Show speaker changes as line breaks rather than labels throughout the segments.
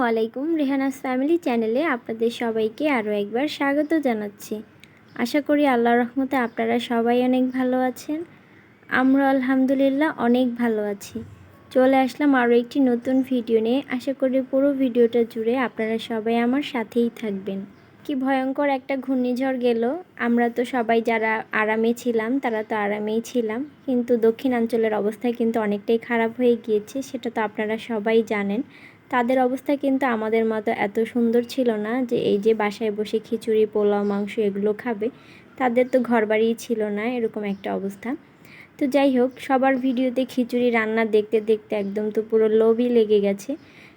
আলাইকুম। রেহানাস ফ্যামিলি চ্যানেলে আপনাদের সবাইকে আরও একবার স্বাগত জানাচ্ছি। আশা করি আল্লাহর রহমতে আপনারা সবাই অনেক ভালো আছেন। আমরা আলহামদুলিল্লাহ অনেক ভালো আছি। চলে আসলাম আরও একটি নতুন ভিডিও নিয়ে। আশা করি পুরো ভিডিওটা জুড়ে আপনারা সবাই আমার সাথেই থাকবেন। কি ভয়ঙ্কর একটা ঘূর্ণিঝড় গেল। আমরা তো সবাই যারা আরামে ছিলাম তারা তো আরামেই ছিলাম, কিন্তু দক্ষিণাঞ্চলের অবস্থা কিন্তু অনেকটাই খারাপ হয়ে গিয়েছে, সেটা তো আপনারা সবাই জানেন। তাদের অবস্থা কিন্তু আমাদের মতো এত সুন্দর ছিল না যে এই যে বাসায় বসে খিচুড়ি, পোলাও, মাংস এগুলো খাবে। তাদের তো ঘরবাড়িই ছিল না, এরকম একটা অবস্থা। তো যাই হোক, সবার ভিডিওতে খিচুড়ি রান্না দেখতে দেখতে একদম তো পুরো লোভই লেগে গেছে।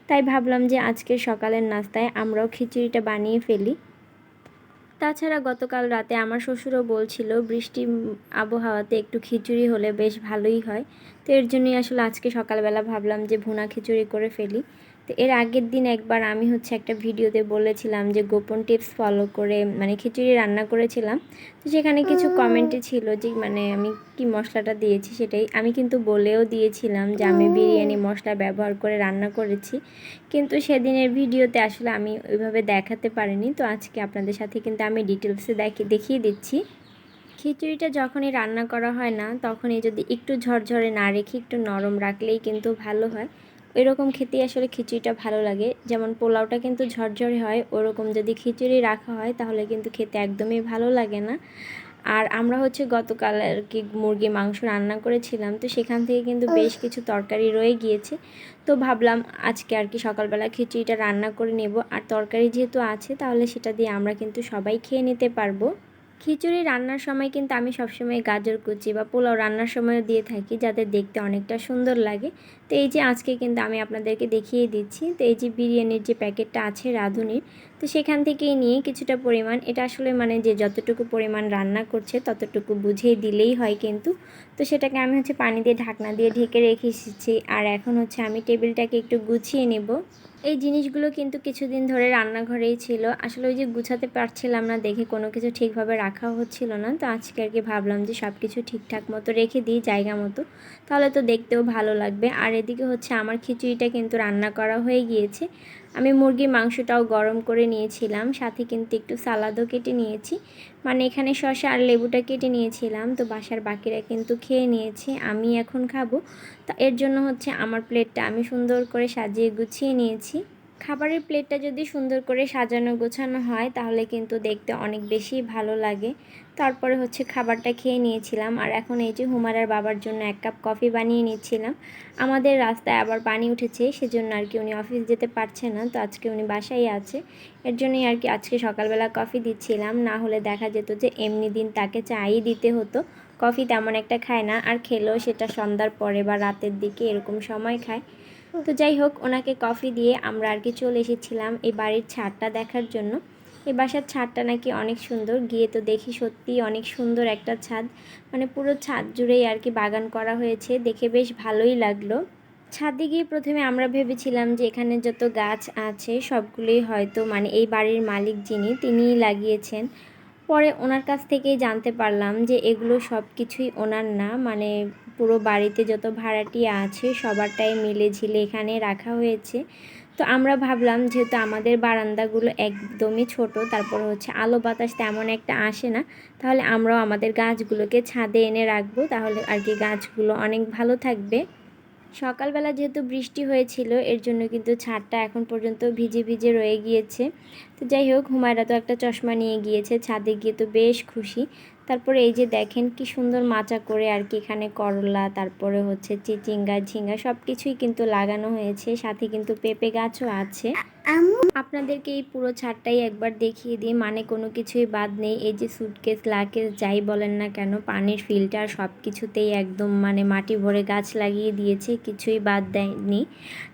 তাই ভাবলাম যে আজকে সকালের নাস্তায় আমরাও খিচুড়িটা বানিয়ে ফেলি। তাছাড়া গতকাল রাতে আমার শ্বশুরও বলছিল বৃষ্টি আবহাওয়াতে একটু খিচুড়ি হলে বেশ ভালোই হয়। তো এর জন্যই আসলে আজকে সকালবেলা ভাবলাম যে ভুনা খিচুড়ি করে ফেলি। তো এর আগের দিন একবার আমি একটা ভিডিওতে বলেছিলাম যে গোপন টিপস ফলো করে খিচুড়ি রান্না করেছিলাম। তো সেখানে কিছু কমেন্টে ছিল যে আমি কি মশলাটা দিয়েছি, সেটাই আমি কিন্তু বলেও দিয়েছিলাম যে আমি বিরিয়ানি মশলা ব্যবহার করে রান্না করেছি, কিন্তু সেদিনের ভিডিওতে আসলে আমি ওইভাবে দেখাতে পারিনি। তো আজকে আপনাদের সাথে কিন্তু আমি ডিটেলসে দেখিয়ে দিচ্ছি। খিচুড়িটা যখনই রান্না করা হয় না, তখনই যদি একটু ঝরঝরে না রেখে একটু নরম রাখলেই কিন্তু ভালো হয়। ওইরকম খেতেই আসলে খিচুড়িটা ভালো লাগে। যেমন পোলাওটা কিন্তু ঝরঝরে হয়, ওরকম যদি খিচুড়ি রাখা হয় তাহলে কিন্তু খেতে একদমই ভালো লাগে না। আর আমরা গতকাল আর কি মুরগি মাংস রান্না করেছিলাম, তো সেখান থেকে কিন্তু বেশ কিছু তরকারি রয়ে গিয়েছে। তো ভাবলাম আজকে আর কি সকালবেলা খিচুড়িটা রান্না করে নেব, আর তরকারি যেহেতু আছে তাহলে সেটা দিয়ে আমরা কিন্তু সবাই খেয়ে নিতে পারবো। খিচুড়ি রান্নার সময় কিন্তু আমি সবসময় গাজর কুচি বা পোলাও রান্নার সময়ও দিয়ে থাকি, যাতে দেখতে অনেকটা সুন্দর লাগে। তো এই যে আজকে কিন্তু আমি আপনাদেরকে দেখিয়ে দিচ্ছি। তো এই যে বিরিয়ানির যে প্যাকেটটা আছে রাঁধুনির, তো সেখান থেকেই নিয়ে কিছুটা পরিমাণ, এটা আসলে যে যতটুকু পরিমাণ রান্না করছে ততটুকু বুঝেই দিলেই হয় কিন্তু। তো সেটাকে আমি পানি দিয়ে ঢাকনা দিয়ে ঢেকে রেখে এসেছি। আর এখন আমি টেবিলটাকে একটু গুছিয়ে নেব। এই জিনিসগুলো কিন্তু কিছুদিন ধরে রান্নাঘরেই ছিল। আসলে ওই যে গুছাতে পারছিলাম না দেখে কোনো কিছু ঠিকভাবে রাখাও হচ্ছিল না। তো আজকে আর কি ভাবলাম যে সব কিছু ঠিকঠাক মতো রেখে দিই জায়গা মতো, তাহলে তো দেখতেও ভালো লাগবে। আর এদিকে আমার খিচুড়িটা কিন্তু রান্না করা হয়ে গিয়েছে। আমি মুরগির মাংসটাও গরম করে নিয়েছিলাম, সাথে কিন্তু একটু সালাদও কেটে নিয়েছি। এখানে শসা আর লেবুটা কেটে নিয়েছিলাম। তো বাসার বাকিরা কিন্তু খেয়ে নিয়েছে, আমি এখন খাবো। তা এর জন্য আমার প্লেটটা আমি সুন্দর করে সাজিয়ে গুছিয়ে নিয়েছি। খাবারের প্লেটটা যদি সুন্দর করে সাজানো গোছানো হয় তাহলে কিন্তু দেখতে অনেক বেশি ভালো লাগে। তারপরে খাবারটা খেয়ে নিয়েছিলাম। আর এখন এই যে হুমারার বাবার জন্য 1 কাপ কফি বানিয়ে নিচ্ছিলাম। আমাদের রাস্তায় আবার পানি উঠেছে, সেজন্য আর কি উনি অফিস যেতে পারছে না। তো আজকে উনি বাসায় আছে, এর জন্যই আর কি আজকে সকালবেলা কফি দিচ্ছিলাম। না হলে দেখা যেত যে এমনি দিন তাকে চাই দিতে হতো। কফি তেমন একটা খায় না, আর খেলেও সেটা সন্ধ্যার পরে বা রাতের দিকে এরকম সময় খায়। তো যাই হোক, ওনাকে কফি দিয়ে আমরা আর কি চলে এসেছিলাম এই বাড়ির ছাদটা দেখার জন্য। এই বাসার ছাদটা নাকি অনেক সুন্দর, গিয়ে তো দেখি সত্যিই অনেক সুন্দর একটা ছাদ। পুরো ছাদ জুড়েই আর কি বাগান করা হয়েছে, দেখে বেশ ভালোই লাগলো। ছাদে গিয়ে প্রথমে আমরা ভেবেছিলাম যে এখানে যত গাছ আছে সবগুলোই হয়তো এই বাড়ির মালিক যিনি তিনিই লাগিয়েছেন। পরে ওনার কাছ থেকেই জানতে পারলাম যে এগুলো সব কিছুই ওনার না, পুরো বাড়িতে যত ভাড়াটিয়া আছে সবারটাই মিলে ঝিলে এখানে রাখা হয়েছে। তো আমরা ভাবলাম যেহেতু আমাদের বারান্দাগুলো একদমই ছোট, তারপর আলো বাতাস তেমন একটা আসে না, তাহলে আমরাও আমাদের গাছগুলোকে ছাদে এনে রাখবো, তাহলে আর কি গাছগুলো অনেক ভালো থাকবে। সকালবেলা যেহেতু বৃষ্টি হয়েছিল, এর জন্য কিন্তু ছাদটা এখন পর্যন্ত ভিজে ভিজে রয়ে গিয়েছে। তো যাই হোক, হুমায়রা তো একটা চশমা নিয়ে গিয়েছে, ছাদে গিয়ে তো বেশ খুশি। তারপরে এই যে দেখেন কি সুন্দর মাচা করে আর কি এখানে করলা, তারপরে চিচিঙ্গা, ঝিঙ্গা সব কিছুই কিন্তু লাগানো হয়েছে, সাথে কিন্তু পেঁপে গাছও আছে। আপনাদেরকে এই পুরো ছাদটাই একবার দেখিয়ে দিই, কোনো কিছুই বাদ নেই। এই যে সুটকেস, লাকেস যাই বলেন না কেন, পানির ফিল্টার সব কিছুতেই একদম মাটি ভরে গাছ লাগিয়ে দিয়েছে, কিছুই বাদ দেয়নি।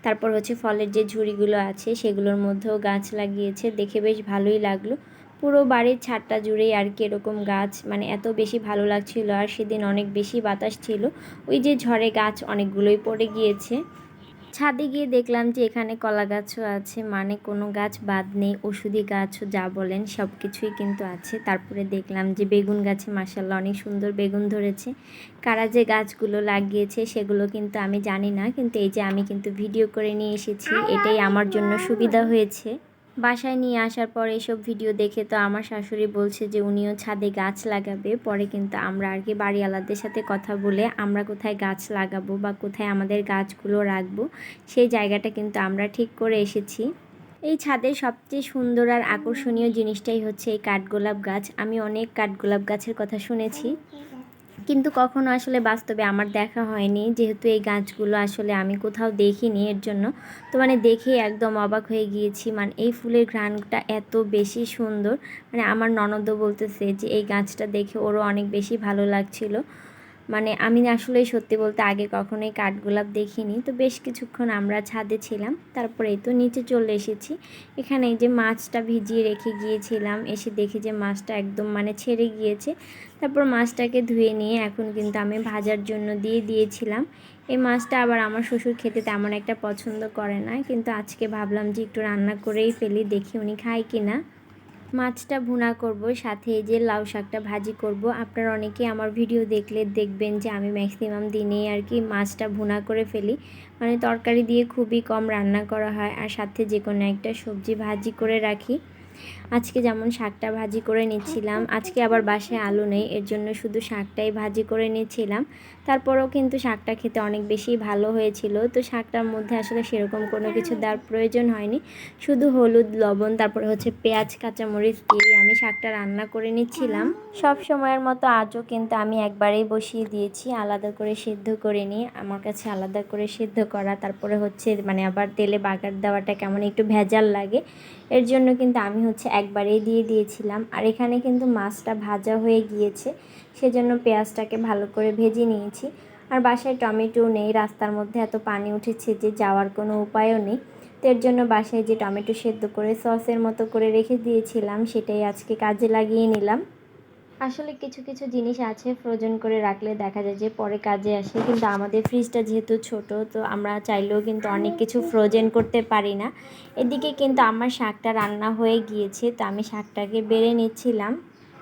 তারপর ফলের যে ঝুড়িগুলো আছে সেগুলোর মধ্যেও গাছ লাগিয়েছে, দেখে বেশ ভালোই লাগলো। পুরো বাড়ির ছাদটা জুড়েই আর কি এরকম গাছ, এত বেশি ভালো লাগছিল। আর সেদিন অনেক বেশি বাতাস ছিল, ওই যে ঝড়ে গাছ অনেকগুলোই পড়ে গিয়েছে। ছাদে গিয়ে দেখলাম যে এখানে কলা গাছও আছে, মানে কোনো গাছ বাদ নেই, ওষুধি গাছও যা বলেন সব কিছুই কিন্তু আছে। তারপরে দেখলাম যে বেগুন গাছে মাশাআল্লাহ অনেক সুন্দর বেগুন ধরেছে। কারা যে গাছগুলো লাগিয়েছে সেগুলো কিন্তু আমি জানি না, কিন্তু এই যে আমি কিন্তু ভিডিও করে নিয়ে এসেছি, এটাই আমার জন্য সুবিধা হয়েছে। বাসায় নিয়ে আসার পর এসব ভিডিও দেখে তো আমার শাশুড়ি বলছে যে উনিও ছাদে গাছ লাগাবে। পরে কিন্তু আমরা আর কি বাড়িওয়ালাদের সাথে কথা বলে আমরা কোথায় গাছ লাগাবো বা কোথায় আমাদের গাছগুলো রাখবো সেই জায়গাটা কিন্তু আমরা ঠিক করে এসেছি। এই ছাদের সবচেয়ে সুন্দর আর আকর্ষণীয় জিনিসটাই হচ্ছে এই কাঠগোলাপ গাছ। আমি অনেক কাঠগোলাপ গাছের কথা শুনেছি, কিন্তু কখনো আসলে বাস্তবে আমার দেখা হয়নি, যেহেতু এই গাছগুলো আসলে আমি কোথাও দেখিনি। এর জন্য তো মানে দেখেই একদম অবাক হয়ে গিয়েছি, মানে এই ফুলের ঘ্রাণটা এত বেশি সুন্দর। মানে আমার ননদও বলতেছে যে এই গাছটা দেখে ওরও অনেক বেশি ভালো লাগছিল। মানে আমি আসলে সত্যি বলতে আগে কখনোই কাঠগোলাপ দেখিনি। তো বেশ কিছুক্ষণ আমরা ছাদে ছিলাম, তারপরে তো নিচে চলে এসেছি। এখানে এই যে মাছটা ভিজিয়ে রেখে গিয়েছিলাম, এসে দেখি যে মাছটা একদম মানে ছেড়ে গিয়েছে। তারপর মাছটাকে ধুয়ে নিয়ে এখন কিন্তু আমি ভাজার জন্য দিয়ে দিয়েছিলাম। এই মাছটা আবার আমার শ্বশুর খেতে তেমন একটা পছন্দ করে না, কিন্তু আজকে ভাবলাম যে একটু রান্না করেই ফেলি, দেখি উনি খায় কি না। মাছটা ভুনা করব, সাথে এই যে লাউ শাকটা ভাজি করব। আপনারা অনেকে আমার ভিডিও দেখলে দেখবেন যে আমি ম্যাক্সিমাম দিনেই আর কি মাছটা ভুনা করে ফেলি, মানে তরকারি দিয়ে খুবই কম রান্না করা হয়, আর সাথে যে কোনো একটা সবজি ভাজি করে রাখি। আজকে যেমন শাকটা ভাজি করে নিচ্ছিলাম, আজকে আবার বাসায় আলু নেই, এর জন্য শুধু শাকটাই ভাজি করে নিচ্ছিলাম। তারপরেও কিন্তু শাকটা খেতে অনেক বেশি ভালো হয়েছিল। তো শাকটার মধ্যে আসলে সেরকম কোনো কিছু দেওয়ার প্রয়োজন হয়নি, শুধু হলুদ লবণ তারপরে হচ্ছে পেঁয়াজ কাঁচামরিচ দিয়ে আমি শাকটা রান্না করে নিচ্ছিলাম। সব সময়ের মতো আজও কিন্তু আমি একবারেই বসিয়ে দিয়েছি, আলাদা করে সেদ্ধ করে নিই। আমার কাছে আলাদা করে সেদ্ধ করা তারপরে হচ্ছে মানে আবার তেলে বাগার দেওয়াটা কেমন একটু ভেজাল লাগে, এর জন্য কিন্তু আমি হচ্ছে একবারেই দিয়ে দিয়েছিলাম। আর এখানে কিন্তু মাছটা ভাজা হয়ে গিয়েছে, সেজন্য পেঁয়াজটাকে ভালো করে ভেজে নিয়েছি। আর বাসায় টমেটো নেই, রাস্তার মধ্যে এত পানি উঠেছে যে যাওয়ার কোনো উপায়ও নেই। তো এর জন্য বাসায় যে টমেটো সেদ্ধ করে সসের মতো করে রেখে দিয়েছিলাম সেটাই আজকে কাজে লাগিয়ে নিলাম। আসলে কিছু কিছু জিনিস আছে ফ্রোজেন করে রাখলে দেখা যায় যে পরে কাজে আসে, কিন্তু আমাদের ফ্রিজটা যেহেতু ছোট, তো আমরা চাইলেও কিন্তু অনেক কিছু ফ্রোজেন করতে পারি না। এদিকে কিন্তু আমার শাকটা রান্না হয়ে গিয়েছে, তো আমি শাকটাকে বেড়ে নিচ্ছিলাম।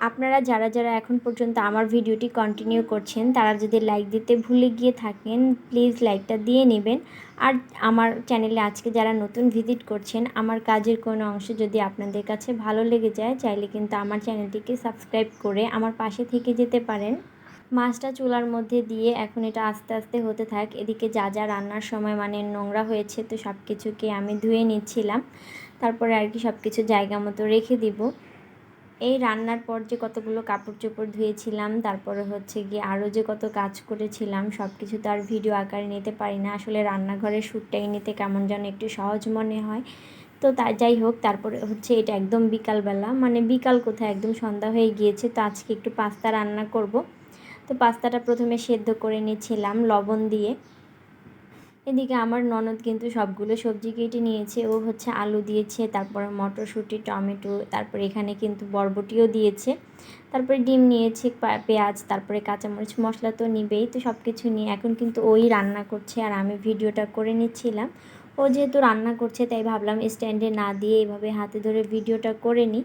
আপনারা যারা যারা এখন পর্যন্ত আমার ভিডিওটি কন্টিনিউ করছেন তারা যদি লাইক দিতে ভুলে গিয়ে থাকেন প্লিজ লাইকটা দিয়ে নেবেন। আর আমার চ্যানেলে আজকে যারা নতুন ভিজিট করছেন, আমার কাজের কোনো অংশ যদি আপনাদের কাছে ভালো লেগে যায় চাইলে কিন্তু আমার চ্যানেলটিকে সাবস্ক্রাইব করে আমার পাশে থেকে যেতে পারেন। মাছটা চুলার মধ্যে দিয়ে এখন এটা আস্তে আস্তে হতে থাক। এদিকে যা যা রান্নার সময় মানে নোংরা হয়েছে তো সব কিছুকে আমি ধুয়ে নিচ্ছিলাম, তারপরে আর কি সব কিছু জায়গা মতো রেখে দিব। এই রান্নার পর যে কতগুলো কাপড় চোপড় ধুয়েছিলাম, তারপরে হচ্ছে গিয়ে আরও যে কত কাজ করেছিলাম সব কিছু তো আর ভিডিও আকারে নিতে পারি না। আসলে রান্নাঘরের শ্যুটটাই নিতে কেমন যেন একটু সহজ মনে হয়। তো যাই হোক, তারপরে হচ্ছে এটা একদম বিকালবেলা, মানে বিকাল কোথায় একদম সন্ধ্যা হয়ে গিয়েছে। তো আজকে একটু পাস্তা রান্না করব। তো পাস্তাটা প্রথমে সেদ্ধ করে নিয়েছিলাম লবণ দিয়ে। এদিকে আমার ননদ কিন্তু সবগুলো সবজি কেটে নিয়েছে, ও হচ্ছে আলু দিয়েছে, তারপরে মটরশুঁটি টমেটো, তারপরে এখানে কিন্তু বরবটিও দিয়েছে, তারপরে ডিম নিয়েছে, পেঁয়াজ, তারপরে কাঁচামরিচ, মশলা তো নিবেই। তো সব কিছু নিয়ে এখন কিন্তু ওই রান্না করছে আর আমি ভিডিওটা করে নিচ্ছিলাম। ও যেহেতু রান্না করছে তাই ভাবলাম স্ট্যান্ডে না দিয়ে এইভাবে হাতে ধরে ভিডিওটা করে নিই।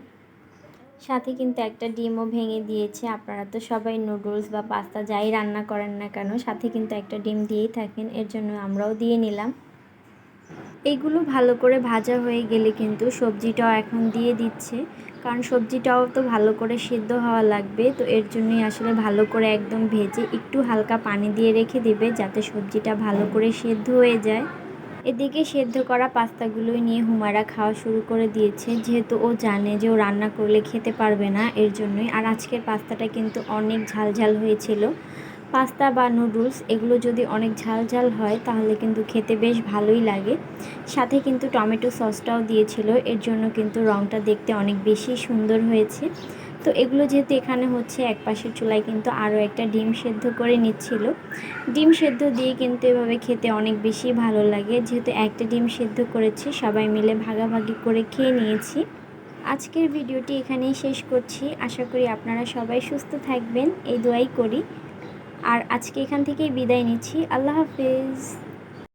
সাথে কিন্তু একটা ডিমও ভেঙে দিয়েছে। আপনারা তো সবাই নুডলস বা পাস্তা যাই রান্না করেন না কেন সাথে কিন্তু একটা ডিম দিয়েই থাকেন, এর জন্য আমরাও দিয়ে নিলাম। এইগুলো ভালো করে ভাজা হয়ে গেলে কিন্তু সবজিটাও এখন দিয়ে দিচ্ছে, কারণ সবজিটাও তো ভালো করে সিদ্ধ হওয়া লাগবে। তো এর জন্যই আসলে ভালো করে একদম ভেজে একটু হালকা পানি দিয়ে রেখে দেবে যাতে সবজিটা ভালো করে সিদ্ধ হয়ে যায়। এদিকে সেদ্ধ করা পাস্তাগুলোই নিয়ে হুমায়রা খাওয়া শুরু করে দিয়েছে, যেহেতু ও জানে যে ও রান্না করলে খেতে পারবে না, এর জন্যই। আর আজকের পাস্তাটা কিন্তু অনেক ঝাল ঝাল হয়েছিল। পাস্তা বা নুডলস এগুলো যদি অনেক ঝাল ঝাল হয় তাহলে কিন্তু খেতে বেশ ভালোই লাগে। সাথে কিন্তু টমেটো সসটাও দিয়েছিল, এর জন্য কিন্তু রঙটা দেখতে অনেক বেশি সুন্দর হয়েছে। তো এগুলো যেহেতু এখানে হচ্ছে, এক পাশের চুলায় কিন্তু আরও একটা ডিম সেদ্ধ করে নিচ্ছিল। ডিম সেদ্ধ দিয়ে কিন্তু এভাবে খেতে অনেক বেশি ভালো লাগে, যেহেতু একটা ডিম সেদ্ধ করেছি সবাই মিলে ভাগাভাগি করে খেয়ে নিয়েছি। আজকের ভিডিওটি এখানেই শেষ করছি, আশা করি আপনারা সবাই সুস্থ থাকবেন এই দোয়াই করি। আর আজকে এখান থেকেই বিদায় নিচ্ছি, আল্লাহ হাফেজ।